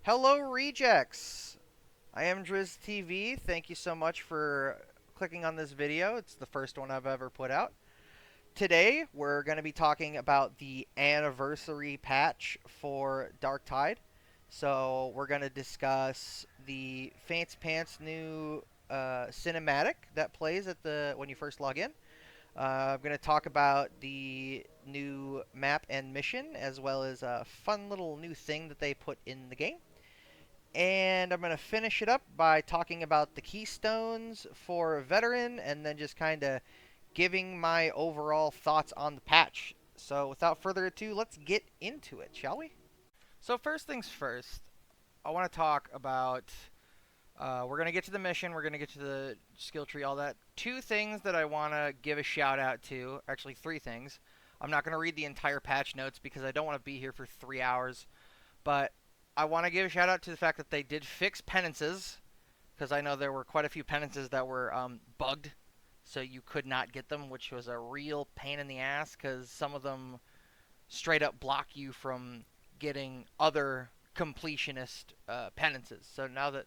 Hello, rejects! I am Driz TV. Thank you so much for clicking on this video. It's the first one I've ever put out. Today, we're going to be talking about the anniversary patch for Darktide. So, we're going to discuss the Fancy Pants new cinematic that plays at the when you first log in. I'm going to talk about the new map and mission, as well as a fun little new thing that they put in the game. And I'm going to finish it up by talking about the keystones for Veteran and then just kind of giving my overall thoughts on the patch. So without further ado, let's get into it, shall we? So first things first, I want to talk about we're going to get to the mission, we're going to get to the skill tree, all that. Two things that I want to give a shout out to, actually three things. I'm not going to read the entire patch notes because I don't want to be here for 3 hours. But I want to give a shout out to the fact that they did fix penances, because I know there were quite a few penances that were bugged, so you could not get them, which was a real pain in the ass, because some of them straight up block you from getting other completionist penances. So now that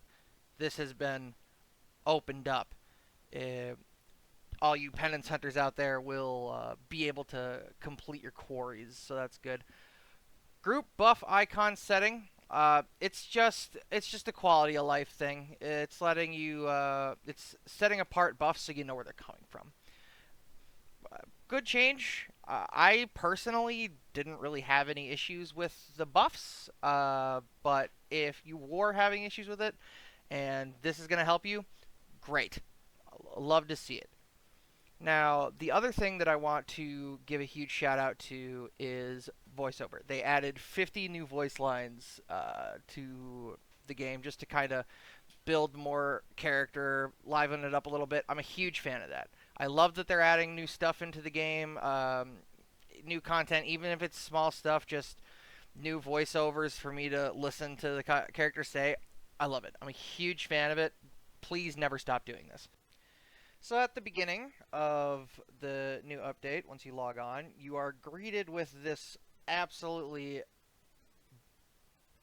this has been opened up, uh, all you penance hunters out there will be able to complete your quarries, so that's good. Group buff icon setting. It's just a quality of life thing. It's letting you it's setting apart buffs so you know where they're coming from. Good change. I personally didn't really have any issues with the buffs, but if you were having issues with it, and this is gonna help you, great. Love to see it. Now, the other thing that I want to give a huge shout out to is voiceover. They added 50 new voice lines to the game just to kind of build more character, liven it up a little bit. I'm a huge fan of that. I love that they're adding new stuff into the game, new content, even if it's small stuff, just new voiceovers for me to listen to the character say. I love it. I'm a huge fan of it. Please never stop doing this. So at the beginning of the new update, once you log on, you are greeted with this absolutely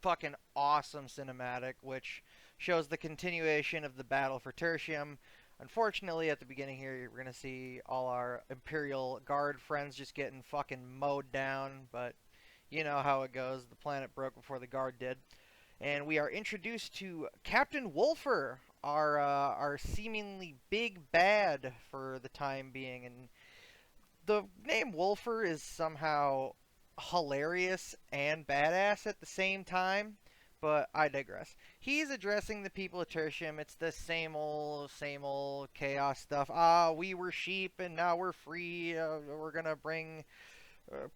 fucking awesome cinematic, which shows the continuation of the battle for tertium. Unfortunately, at the beginning here, you're going to see all our Imperial Guard friends just getting fucking mowed down, but you know how it goes. The planet broke before the Guard did. And we are introduced to Captain Wolfer, our seemingly big bad for the time being. And the name Wolfer is somehow hilarious and badass at the same time, but I digress. He's addressing the people of Tertium. It's the same old chaos stuff. Ah, we were sheep and now we're free. We're gonna bring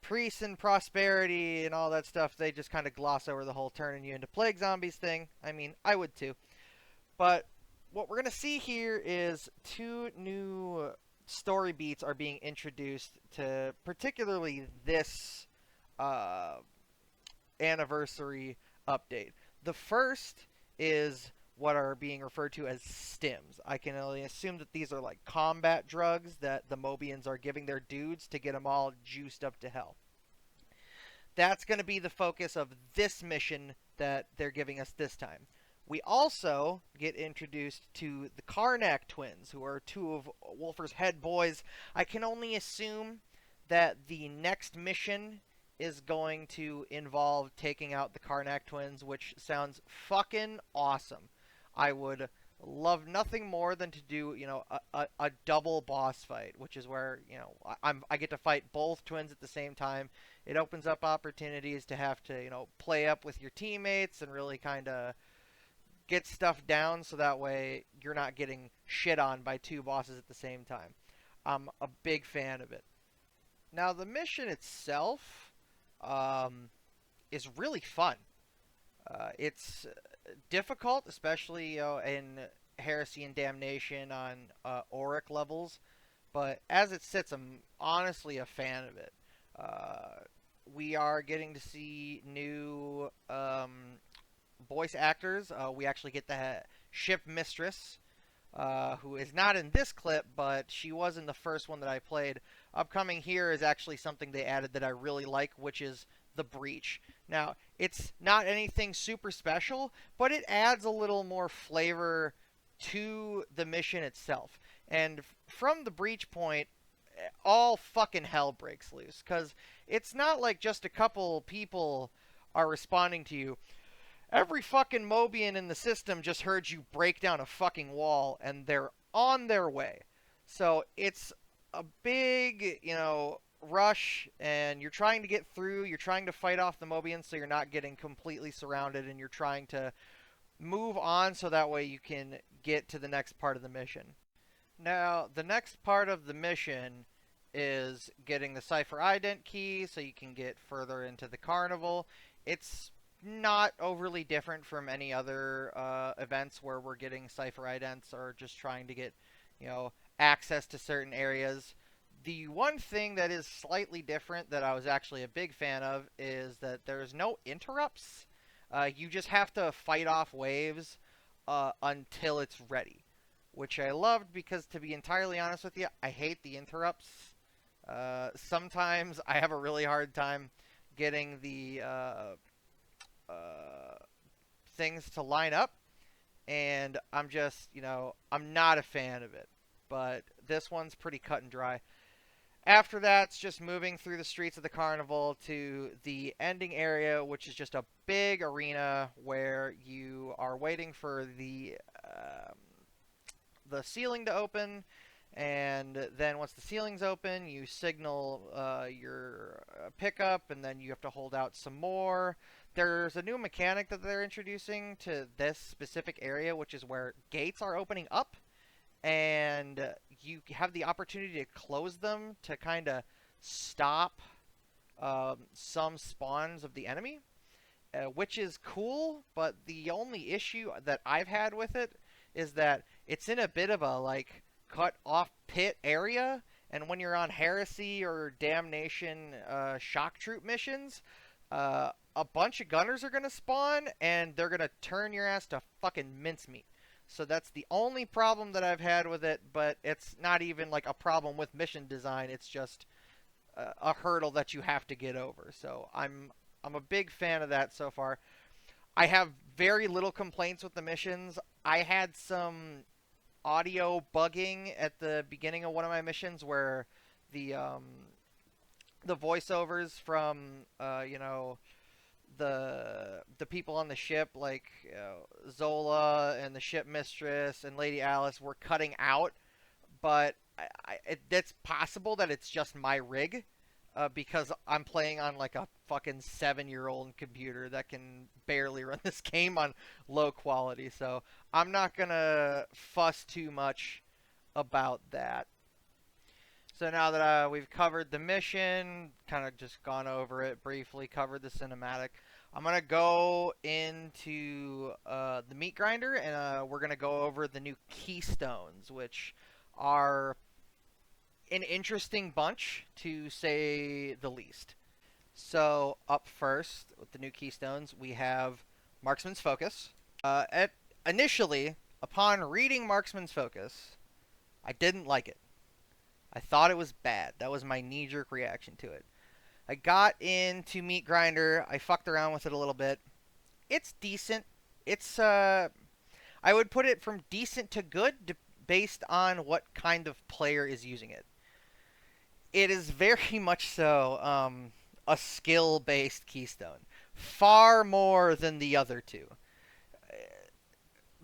priests and prosperity and all that stuff. They just kind of gloss over the whole turning you into plague zombies thing. I mean, I would too. But what we're going to see here is two new story beats are being introduced to particularly this uh, anniversary update. The first is what are being referred to as stims. I can only assume that these are like combat drugs that the Mobians are giving their dudes to get them all juiced up to hell. That's going to be the focus of this mission that they're giving us this time. We also get introduced to the Karnak twins, who are two of Wolfer's head boys. I can only assume that the next mission is going to involve taking out the Karnak twins, which sounds fucking awesome. I would love nothing more than to do, a double boss fight, which is where, I get to fight both twins at the same time. It opens up opportunities to have to, play up with your teammates and really kind of get stuff down so that way you're not getting shit on by two bosses at the same time. I'm a big fan of it. Now, the mission itself is really fun. It's difficult, especially in Heresy and Damnation on Auric levels, but as it sits, I'm honestly a fan of it. We are getting to see new voice actors. We actually get the ship mistress, who is not in this clip, but she was in the first one that I played. Upcoming here is actually something they added that I really like, which is the breach. Now, it's not anything super special, but it adds a little more flavor to the mission itself. And from the breach point, all fucking hell breaks loose. Because it's not like just a couple people are responding to you. Every fucking Mobian in the system just heard you break down a fucking wall, and they're on their way. So it's a big, rush, and you're trying to get through. You're trying to fight off the Mobians so you're not getting completely surrounded, and you're trying to move on so that way you can get to the next part of the mission. Now, the next part of the mission is getting the Cipher Ident key so you can get further into the Carnival. It's not overly different from any other events where we're getting Cipher Idents or just trying to get, access to certain areas. The one thing that is slightly different that I was actually a big fan of is that there's no interrupts. You just have to fight off waves until it's ready, which I loved because, to be entirely honest with you, I hate the interrupts. Sometimes I have a really hard time getting the things to line up, and I'm just, I'm not a fan of it. But this one's pretty cut and dry. After that, it's just moving through the streets of the Carnival to the ending area, which is just a big arena where you are waiting for the ceiling to open, and then once the ceiling's open, you signal your pickup, and then you have to hold out some more. There's a new mechanic that they're introducing to this specific area, which is where gates are opening up, and you have the opportunity to close them to kind of stop some spawns of the enemy, which is cool, but the only issue that I've had with it is that it's in a bit of a, like, cut off pit area, and when you're on Heresy or Damnation shock troop missions, a bunch of gunners are going to spawn, and they're going to turn your ass to fucking mincemeat. So that's the only problem that I've had with it, but it's not even like a problem with mission design. It's just a hurdle that you have to get over. So I'm a big fan of that so far. I have very little complaints with the missions. I had some audio bugging at the beginning of one of my missions where the voiceovers from the people on the ship, like Zola and the ship mistress and Lady Alice, were cutting out. But it's possible that it's just my rig, because I'm playing on like a fucking 7-year-old computer that can barely run this game on low quality. So I'm not gonna fuss too much about that. So now that we've covered the mission, kind of just gone over it briefly, covered the cinematic, I'm going to go into the meat grinder, and we're going to go over the new keystones, which are an interesting bunch, to say the least. So up first, with the new keystones, we have Marksman's Focus. Initially, upon reading Marksman's Focus, I didn't like it. I thought it was bad. That was my knee-jerk reaction to it. I got into Meat Grinder. I fucked around with it a little bit. It's decent. It's, I would put it from decent to good based on what kind of player is using it. It is very much so a skill-based keystone. Far more than the other two.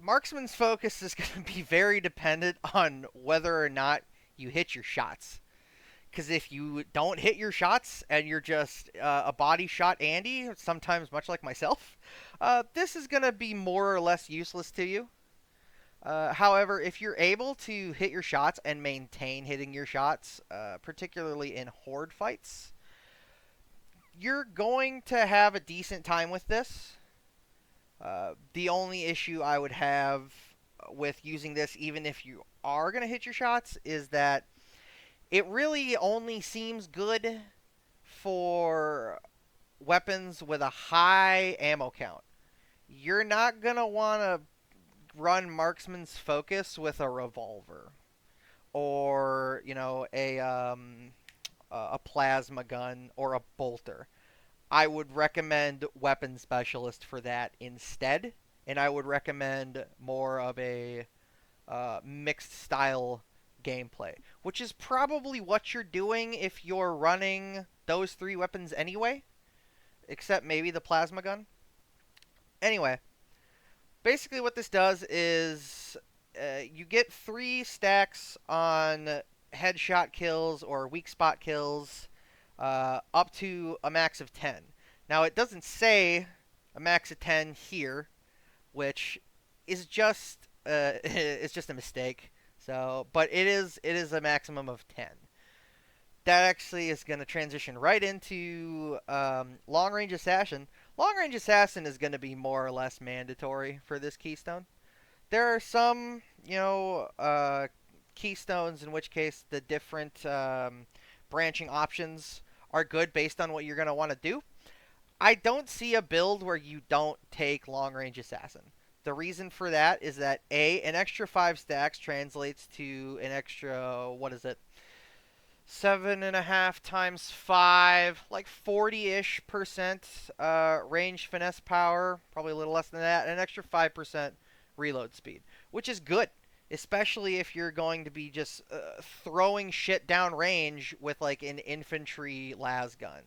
Marksman's Focus is going to be very dependent on whether or not you hit your shots. Because if you don't hit your shots and you're just a body shot Andy, sometimes much like myself, this is going to be more or less useless to you. However, if you're able to hit your shots and maintain hitting your shots, particularly in horde fights, you're going to have a decent time with this. The only issue I would have with using this, even if you are going to hit your shots, is that it really only seems good for weapons with a high ammo count. You're not going to want to run Marksman's Focus with a revolver or, a plasma gun or a bolter. I would recommend Weapon Specialist for that instead, and I would recommend more of a mixed style gameplay, which is probably what you're doing if you're running those three weapons anyway, except maybe the plasma gun. Anyway, basically what this does is you get 3 stacks on headshot kills or weak spot kills up to a max of 10. Now it doesn't say a max of 10 here, which is just it's just a mistake. So, but it is a maximum of 10. That actually is going to transition right into long range assassin. Long range assassin is going to be more or less mandatory for this keystone. There are some, keystones in which case the different branching options are good based on what you're going to want to do. I don't see a build where you don't take long range assassin. The reason for that is that an extra 5 stacks translates to an extra, what is it, 7.5 times 5, like 40-ish% range finesse power, probably a little less than that, and an extra 5% reload speed, which is good, especially if you're going to be just throwing shit down range with like an infantry las gun.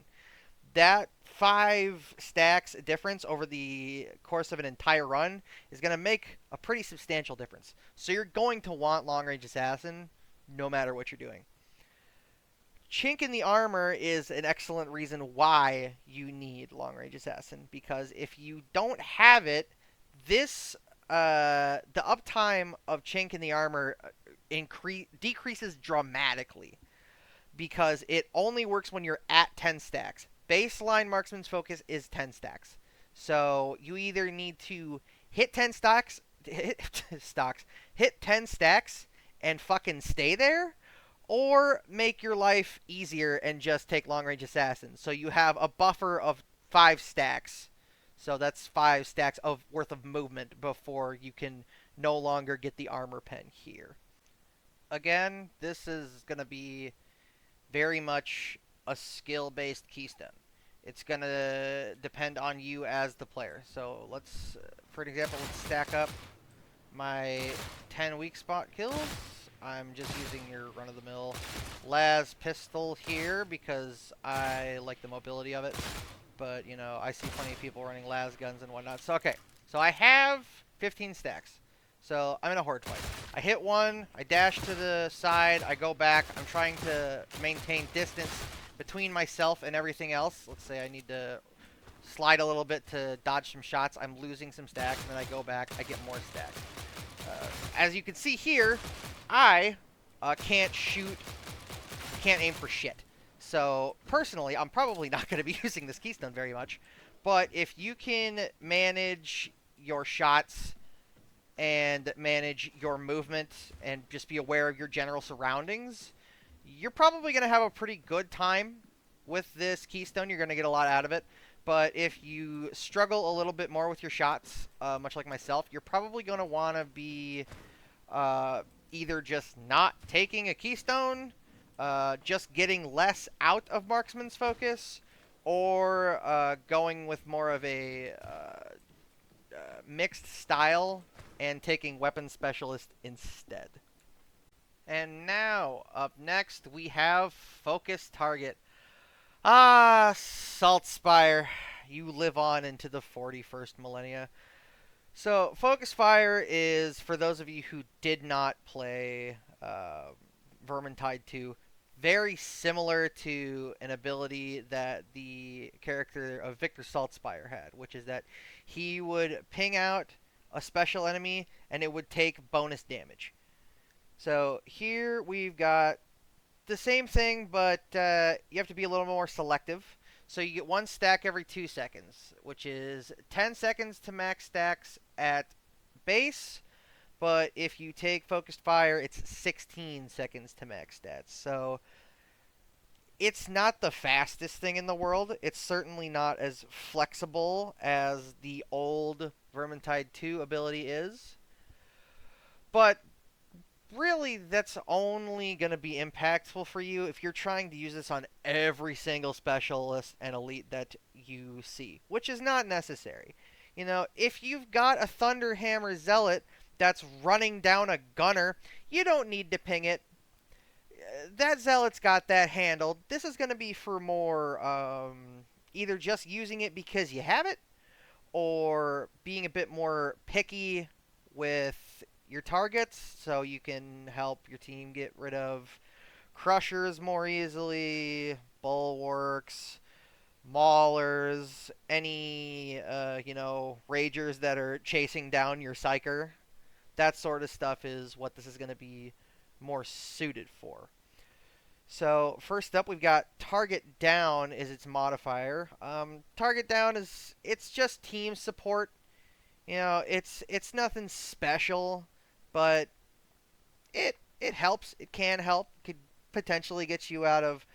That 5 stacks difference over the course of an entire run is going to make a pretty substantial difference. So you're going to want long range assassin no matter what you're doing. Chink in the armor is an excellent reason why you need long range assassin, because if you don't have it, this the uptime of chink in the armor decreases dramatically because it only works when you're at 10 stacks. Baseline marksman's focus is 10 stacks. So you either need to hit 10 stacks, hit 10 stacks and fucking stay there, or make your life easier and just take long range assassin. So you have a buffer of 5 stacks. So that's 5 stacks of worth of movement before you can no longer get the armor pen here. Again, this is going to be very much a skill-based keystone. It's going to depend on you as the player. So let's, for example, let's stack up my 10 weak spot kills. I'm just using your run-of-the-mill las pistol here because I like the mobility of it. But, I see plenty of people running las guns and whatnot. So, okay. So I have 15 stacks. So I'm in a horde fight. I hit one, I dash to the side, I go back. I'm trying to maintain distance between myself and everything else. Let's say I need to slide a little bit to dodge some shots. I'm losing some stacks, and then I go back, I get more stacks. As you can see here, I can't aim for shit. So personally, I'm probably not going to be using this keystone very much. But if you can manage your shots and manage your movement and just be aware of your general surroundings, you're probably going to have a pretty good time with this keystone. You're going to get a lot out of it. But if you struggle a little bit more with your shots, much like myself, you're probably going to want to be either just not taking a keystone, just getting less out of marksman's focus, or going with more of a mixed style and taking weapon specialist instead. And now, up next, we have focus target. Ah, Saltspire, you live on into the 41st millennia. So, Focus Fire is, for those of you who did not play Vermintide 2, very similar to an ability that the character of Victor Saltspire had, which is that he would ping out a special enemy and it would take bonus damage. So here we've got the same thing, but you have to be a little more selective. So you get 1 stack every 2 seconds, which is 10 seconds to max stacks at base. But if you take Focused Fire, it's 16 seconds to max stats. So it's not the fastest thing in the world. It's certainly not as flexible as the old Vermintide 2 ability is. But really, that's only going to be impactful for you if you're trying to use this on every single specialist and elite that you see, which is not necessary. You know, if you've got a Thunderhammer Zealot that's running down a gunner, you don't need to ping it. That Zealot's got that handled. This is going to be for more either just using it because you have it, or being a bit more picky with your targets so you can help your team get rid of crushers more easily, bulwarks, maulers, any ragers that are chasing down your psyker. That sort of stuff is what this is going to be more suited for. So first up, we've got target down is its modifier. Target down it's just team support. You know, it's nothing special, but it helps. It can help. Could potentially get you out of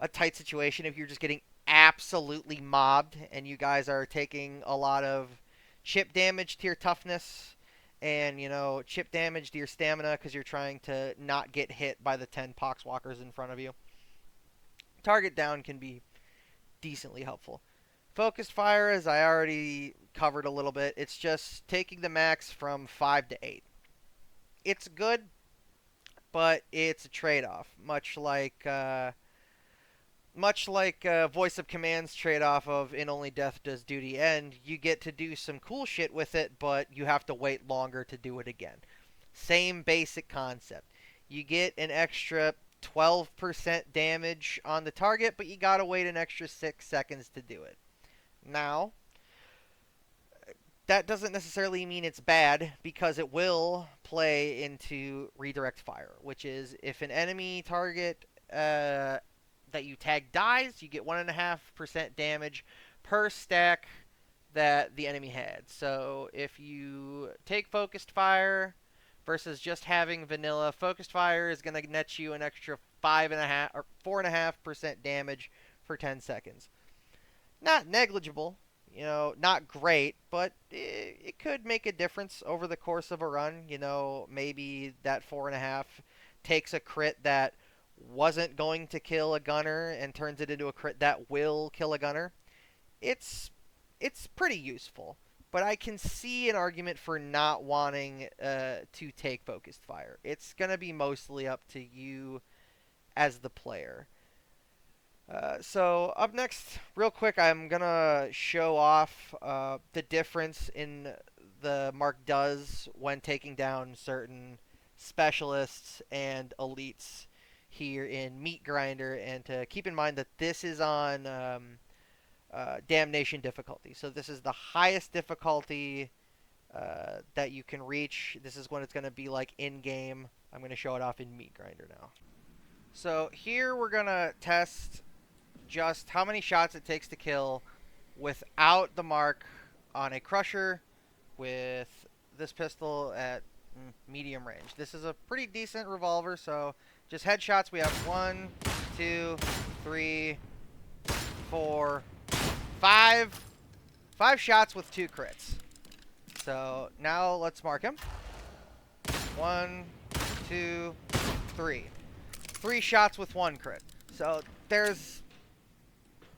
a tight situation if you're just getting absolutely mobbed and you guys are taking a lot of chip damage to your toughness and chip damage to your stamina because you're trying to not get hit by the 10 poxwalkers in front of you. Target down can be decently helpful. Focused fire, as I already covered a little bit, it's just taking the max from 5 to 8. It's good, but it's a trade-off, much like Voice of Command's trade-off of In Only Death Does Duty End. You get to do some cool shit with it, but you have to wait longer to do it again. Same basic concept. You get an extra 12% damage on the target, but you gotta wait an extra 6 seconds to do it. Now, that doesn't necessarily mean it's bad, because it will play into redirect fire, which is if an enemy target that you tag dies, you get 1.5% damage per stack that the enemy had. So if you take focused fire versus just having vanilla, focused fire is going to net you an extra 5.5 or 4.5% damage for 10 seconds. Not negligible, not great, but it could make a difference over the course of a run. Maybe that 4.5 takes a crit that wasn't going to kill a gunner and turns it into a crit that will kill a gunner. It's pretty useful, but I can see an argument for not wanting to take focused fire. It's going to be mostly up to you as the player. So up next, real quick, I'm going to show off the difference in the Mark does when taking down certain specialists and elites here in Meat Grinder, and to keep in mind that this is on Damnation difficulty. So this is the highest difficulty that you can reach. This is what it's going to be like in-game. I'm going to show it off in Meat Grinder now. So here we're going to test just how many shots it takes to kill without the mark on a crusher with this pistol at medium range. This is a pretty decent revolver, so just headshots. We have 1, 2, 3, 4, 5. 5 shots with 2 crits. So now let's mark him. 1, 2, 3. 3 shots with 1 crit. So there's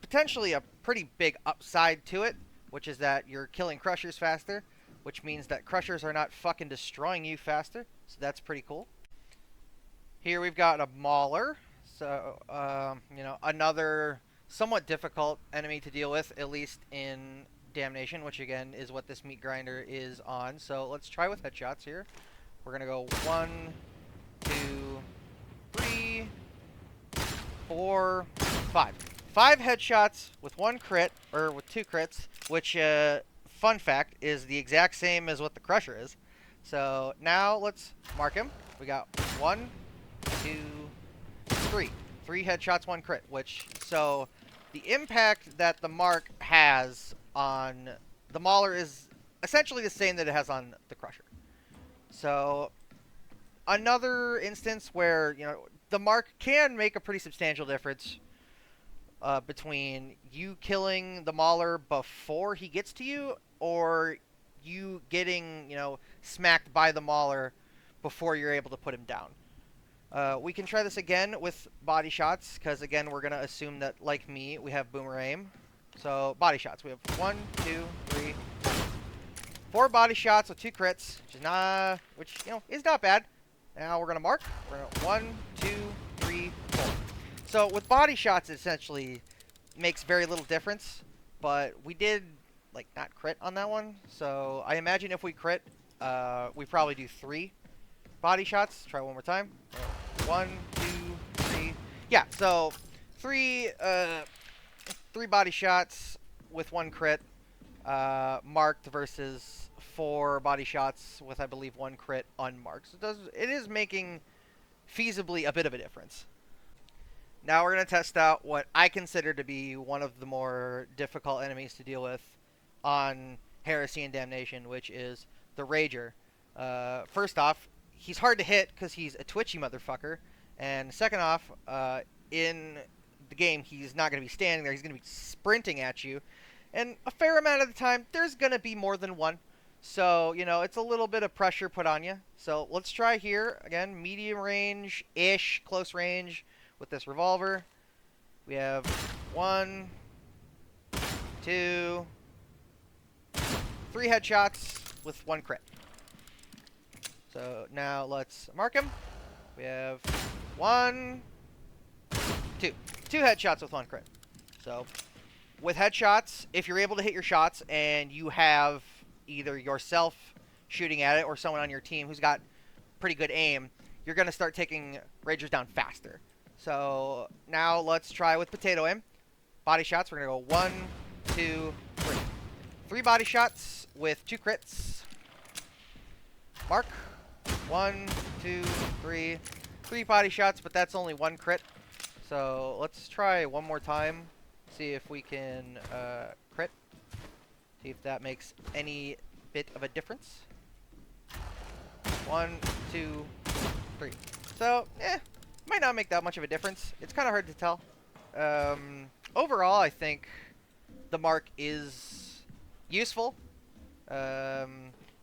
potentially a pretty big upside to it, which is that you're killing crushers faster, which means that crushers are not fucking destroying you faster. So that's pretty cool. Here we've got a mauler. So, another somewhat difficult enemy to deal with, at least in Damnation, which again is what this Meat Grinder is on. So let's try with headshots here. We're going to go 1, 2, 3, 4, 5. 5 headshots with 1 crit, or with 2 crits, which, fun fact, is the exact same as what the Crusher is. So now let's mark him. We got 1, 2, 3. 3 headshots, 1 crit, so the impact that the mark has on the Mauler is essentially the same that it has on the Crusher. So another instance where, the mark can make a pretty substantial difference between you killing the Mauler before he gets to you, or you getting, smacked by the Mauler before you're able to put him down. We can try this again with body shots, because again, we're going to assume that, like me, we have boomer aim. So, body shots. We have 1, 2, 3, 4 body shots with 2 crits, which is not bad. Now we're going to mark. We're going to 1, 2, 3, 4. So, with body shots, it essentially makes very little difference, but we did, like, not crit on that one. So, I imagine if we crit, we probably do 3 body shots. Try one more time. 1, 2, 3. Yeah, so 3 body shots with 1 crit marked versus 4 body shots with, I believe, 1 crit unmarked. So it is making feasibly a bit of a difference. Now we're going to test out what I consider to be one of the more difficult enemies to deal with on Heresy and Damnation, which is the Rager. First off, he's hard to hit because he's a twitchy motherfucker. And second off, in the game, he's not going to be standing there. He's going to be sprinting at you. And a fair amount of the time, there's going to be more than one. So, it's a little bit of pressure put on you. So let's try here. Again, medium range-ish, close range with this revolver. We have 1, 2, 3 headshots with 1 crit. So now let's mark him. We have 1, 2. 2 headshots with 1 crit. So with headshots, if you're able to hit your shots and you have either yourself shooting at it or someone on your team who's got pretty good aim, you're going to start taking Ragers down faster. So now let's try with potato aim. Body shots, we're going to go 1, 2, 3. 3 body shots with 2 crits. Mark. 1, 2, 3. 3 body shots, but that's only 1 crit. So let's try one more time. See if we can crit. See if that makes any bit of a difference. 1, 2, 3. So, might not make that much of a difference. It's kind of hard to tell. Overall, I think the mark is useful.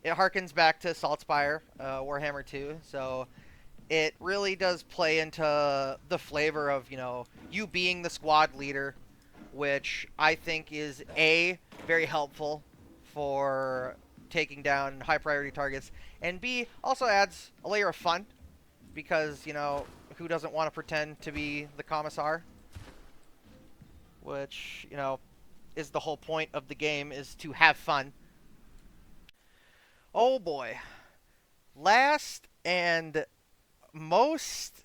It harkens back to Saltspire, Warhammer 2, so it really does play into the flavor of, you being the squad leader, which I think is A, very helpful for taking down high priority targets, and B, also adds a layer of fun, because, who doesn't want to pretend to be the commissar? Which, is the whole point of the game, is to have fun. Oh boy. Last and most,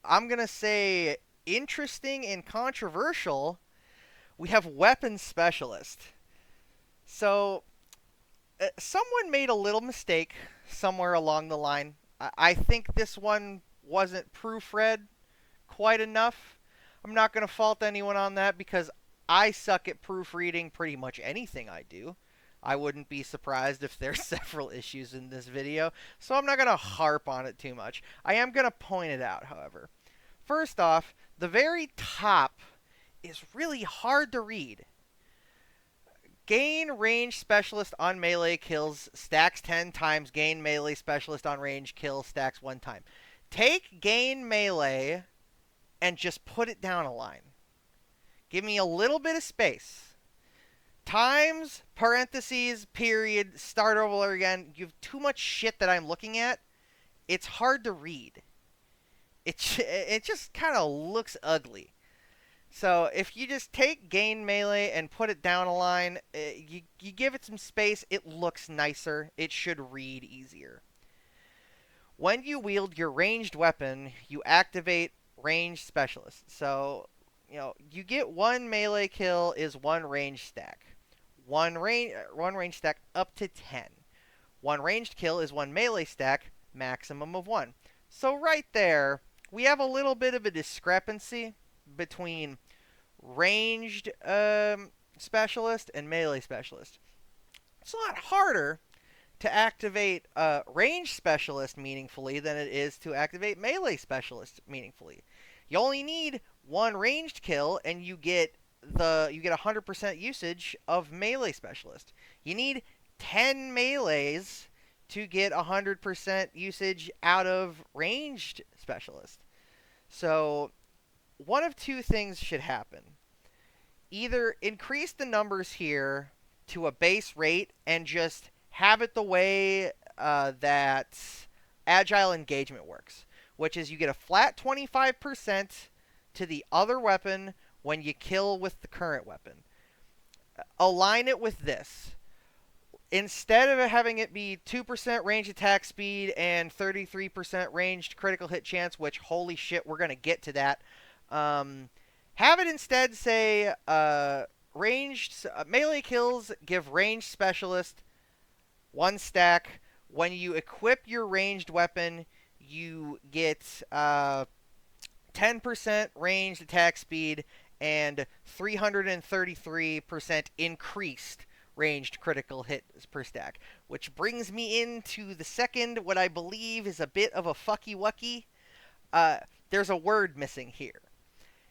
I'm going to say, interesting and controversial, we have Weapons Specialist. So, someone made a little mistake somewhere along the line. I think this one wasn't proofread quite enough. I'm not going to fault anyone on that because I suck at proofreading pretty much anything I do. I wouldn't be surprised if there's several issues in this video, so I'm not going to harp on it too much. I am going to point it out, however. First off, the very top is really hard to read. Gain range specialist on melee kills stacks 10 times. Gain melee specialist on range kill stacks 1 time. Take gain melee and just put it down a line. Give me a little bit of space. Times, parentheses, period, start over again. You have too much shit that I'm looking at. It's hard to read. It just kind of looks ugly. So if you just take gain melee and put it down a line, you give it some space, it looks nicer. It should read easier. When you wield your ranged weapon, you activate ranged specialist. So, you get 1 melee kill is 1 range stack. 1 range stack up to 10. 1 ranged kill is 1 melee stack, maximum of 1. So right there, we have a little bit of a discrepancy between ranged specialist and melee specialist. It's a lot harder to activate ranged specialist meaningfully than it is to activate melee specialist meaningfully. You only need 1 ranged kill and you get 100% usage of melee specialist. You need 10 melees to get 100% usage out of ranged specialist. So one of two things should happen. Either increase the numbers here to a base rate and just have it the way that agile engagement works, which is you get a flat 25% to the other weapon when you kill with the current weapon. Align it with this. Instead of having it be 2% range attack speed and 33% ranged critical hit chance, which, holy shit, we're going to get to that, have it instead say ranged melee kills give ranged specialist 1 stack. When you equip your ranged weapon, you get 10% ranged attack speed and 333% increased ranged critical hits per stack. Which brings me into the second, what I believe is a bit of a fucky-wucky. There's a word missing here.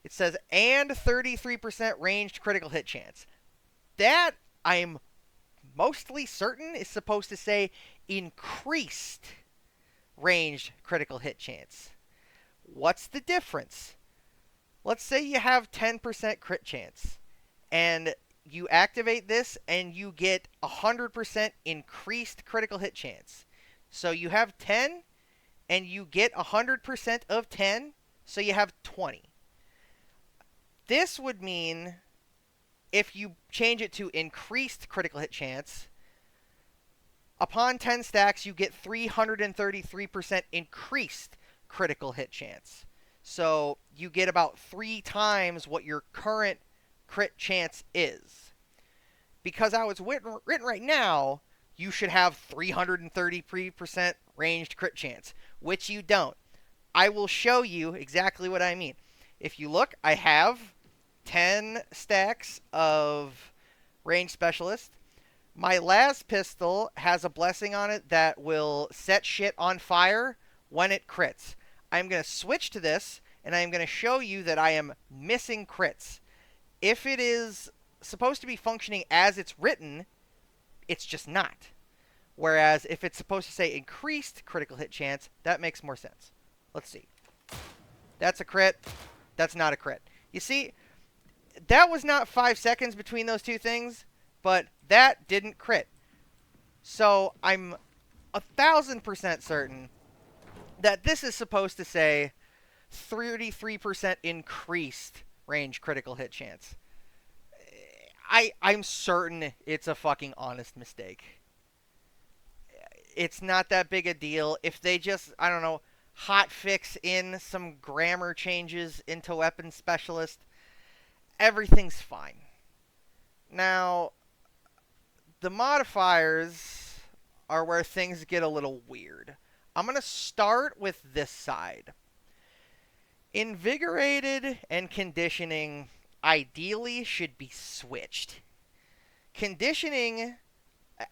It says, and 33% ranged critical hit chance. That, I'm mostly certain, is supposed to say increased ranged critical hit chance. What's the difference? Let's say you have 10% crit chance, and you activate this, and you get 100% increased critical hit chance. So you have 10, and you get 100% of 10, so you have 20. This would mean, if you change it to increased critical hit chance, upon 10 stacks, you get 333% increased critical hit chance. So you get about 3 times what your current crit chance is. Because how it's written right now, you should have 333% ranged crit chance, which you don't. I will show you exactly what I mean. If you look, I have 10 stacks of ranged specialist. My last pistol has a blessing on it that will set shit on fire when it crits. I'm going to switch to this, and I'm going to show you that I am missing crits. If it is supposed to be functioning as it's written, it's just not. Whereas if it's supposed to say increased critical hit chance, that makes more sense. Let's see. That's a crit. That's not a crit. You see, that was not 5 seconds between those two things, but that didn't crit. So I'm 1,000% certain that this is supposed to say 33% increased range critical hit chance. I'm certain it's a fucking honest mistake. It's not that big a deal. If they just, I don't know, hot fix in some grammar changes into weapon specialist, everything's fine. Now, the modifiers are where things get a little weird. I'm going to start with this side. Invigorated and conditioning ideally should be switched. Conditioning,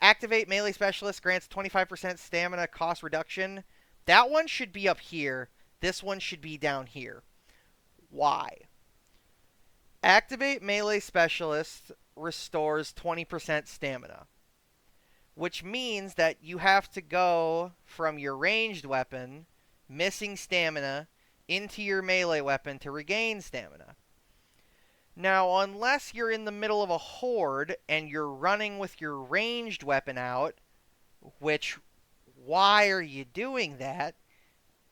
activate melee specialist, grants 25% stamina cost reduction. That one should be up here. This one should be down here. Why? Activate melee specialist restores 20% stamina, which means that you have to go from your ranged weapon, missing stamina, into your melee weapon to regain stamina. Now, unless you're in the middle of a horde and you're running with your ranged weapon out, which, why are you doing that?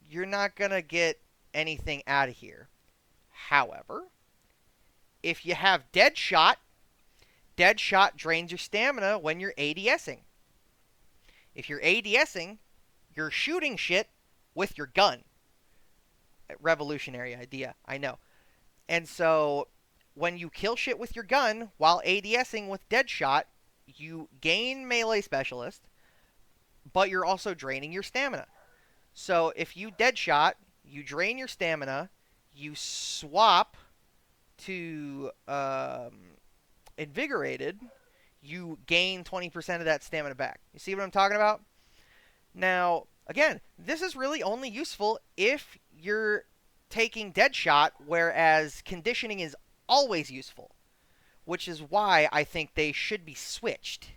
You're not going to get anything out of here. However, if you have Deadshot, Deadshot drains your stamina when you're ADSing. If you're ADSing, you're shooting shit with your gun. Revolutionary idea, I know. And so, when you kill shit with your gun while ADSing with Deadshot, you gain melee specialist, but you're also draining your stamina. So, if you Deadshot, you drain your stamina, you swap to Invigorated, you gain 20% of that stamina back. You see what I'm talking about? Now, again, this is really only useful if you're taking Deadshot, whereas conditioning is always useful, which is why I think they should be switched.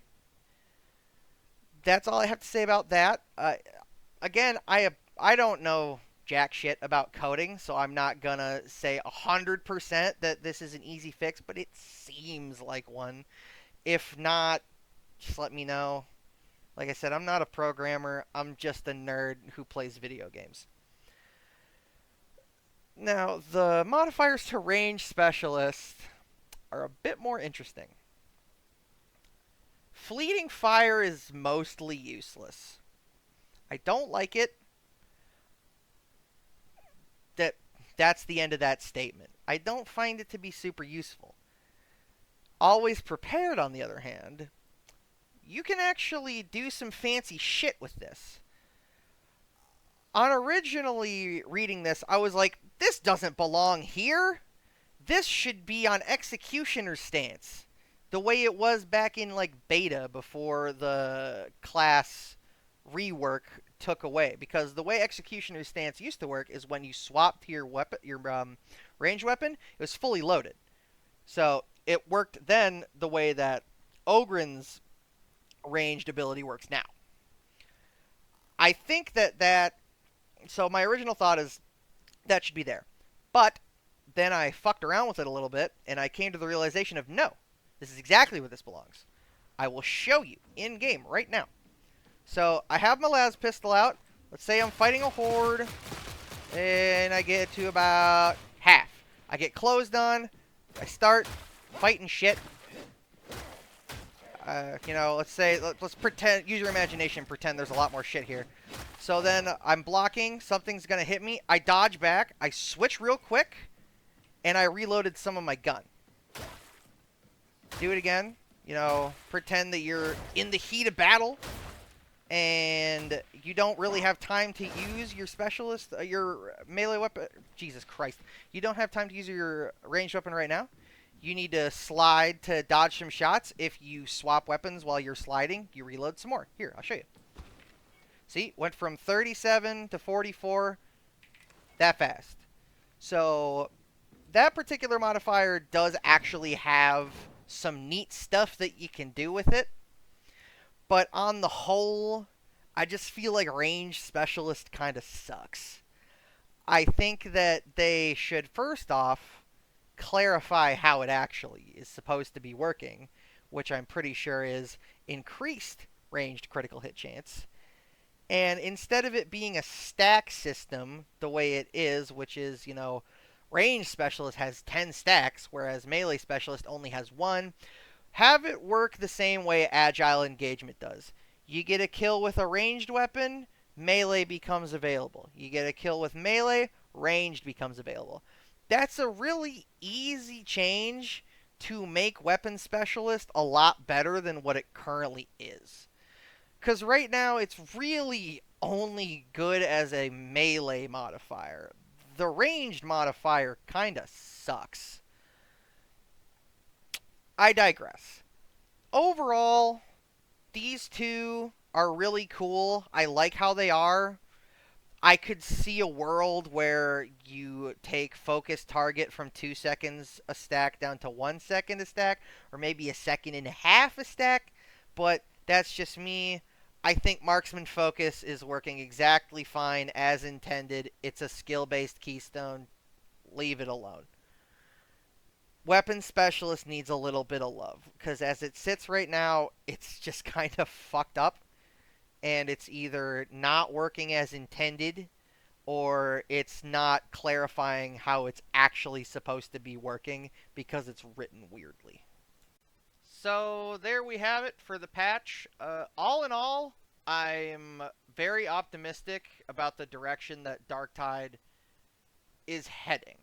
that's all I have to say about that. Again, I don't know jack shit about coding, so I'm not gonna say 100% that this is an easy fix, but it seems like one. If not, just let me know. Like I said, I'm not a programmer. I'm just a nerd who plays video games. Now, the modifiers to range specialist are a bit more interesting. Fleeting fire is mostly useless. I don't like it. That that's the end of that statement. I don't find it to be super useful. Always prepared, on the other hand, you can actually do some fancy shit with this. On originally reading this, I was like, this doesn't belong here. This should be on executioner stance. The way it was back in like beta before the class rework took away, because the way executioner stance used to work is when you swapped to your weapon, your range weapon, it was fully loaded. So it worked then the way that Ogren's ranged ability works now. I think that so my original thought is that should be there. But then I fucked around with it a little bit and I came to the realization of no, this is exactly where this belongs. I will show you in game right now. So I have my las pistol out. Let's say I'm fighting a horde and I get to about half. I get closed on. I start fighting shit. Let's say, let's pretend, use your imagination, pretend there's a lot more shit here. So then I'm blocking, something's gonna hit me, I dodge back, I switch real quick, and I reloaded some of my gun. Do it again, pretend that you're in the heat of battle, and you don't really have time to use your specialist, your melee weapon. Jesus Christ. You don't have time to use your ranged weapon right now. You need to slide to dodge some shots. If you swap weapons while you're sliding, you reload some more. Here, I'll show you. See, went from 37 to 44 that fast. So that particular modifier does actually have some neat stuff that you can do with it. But on the whole, I just feel like range specialist kind of sucks. I think that they should first off clarify how it actually is supposed to be working, which I'm pretty sure is increased ranged critical hit chance. And instead of it being a stack system the way it is, which is, range specialist has 10 stacks, whereas melee specialist only has 1, have it work the same way agile engagement does. You get a kill with a ranged weapon, melee becomes available. You get a kill with melee, ranged becomes available. That's a really easy change to make weapon specialist a lot better than what it currently is. Because right now it's really only good as a melee modifier. The ranged modifier kind of sucks. I digress. Overall, these two are really cool. I like how they are. I could see a world where you take focus target from 2 seconds a stack down to 1 second a stack, or maybe a second and a half a stack, but that's just me. I think marksman focus is working exactly fine as intended. It's a skill-based keystone. Leave it alone. Weapon specialist needs a little bit of love, because as it sits right now, it's just kind of fucked up. And it's either not working as intended, or it's not clarifying how it's actually supposed to be working because it's written weirdly. So there we have it for the patch. All in all, I'm very optimistic about the direction that Darktide is heading.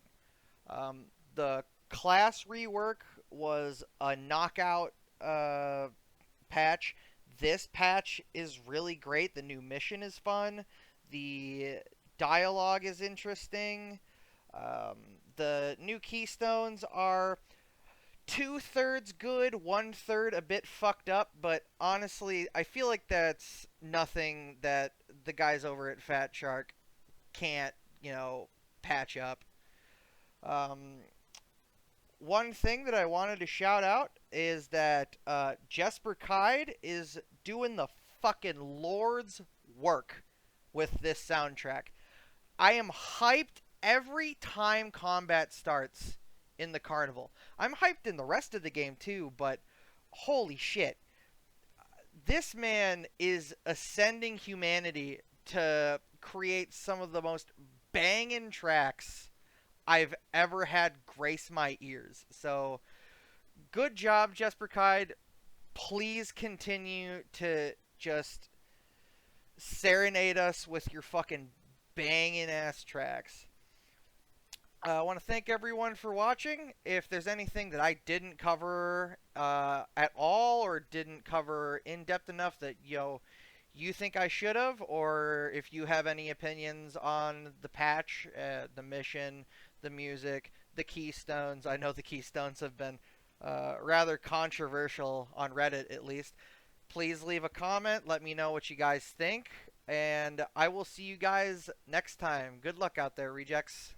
The class rework was a knockout patch. This patch is really great. The new mission is fun. The dialogue is interesting. The new keystones are 2/3 good, 1/3 a bit fucked up, but honestly, I feel like that's nothing that the guys over at Fatshark can't, patch up. One thing that I wanted to shout out is that Jesper Kide is doing the fucking Lord's work with this soundtrack. I am hyped every time combat starts in the Carnival. I'm hyped in the rest of the game too, but holy shit. This man is ascending humanity to create some of the most banging tracks I've ever had grace my ears. So, good job, Jesper Kide. Please continue to just serenade us with your fucking banging ass tracks. I want to thank everyone for watching. If there's anything that I didn't cover at all or didn't cover in depth enough that you think I should have, or if you have any opinions on the patch, the mission, the music, the keystones. I know the keystones have been rather controversial on Reddit, at least. Please leave a comment. Let me know what you guys think. And I will see you guys next time. Good luck out there, rejects.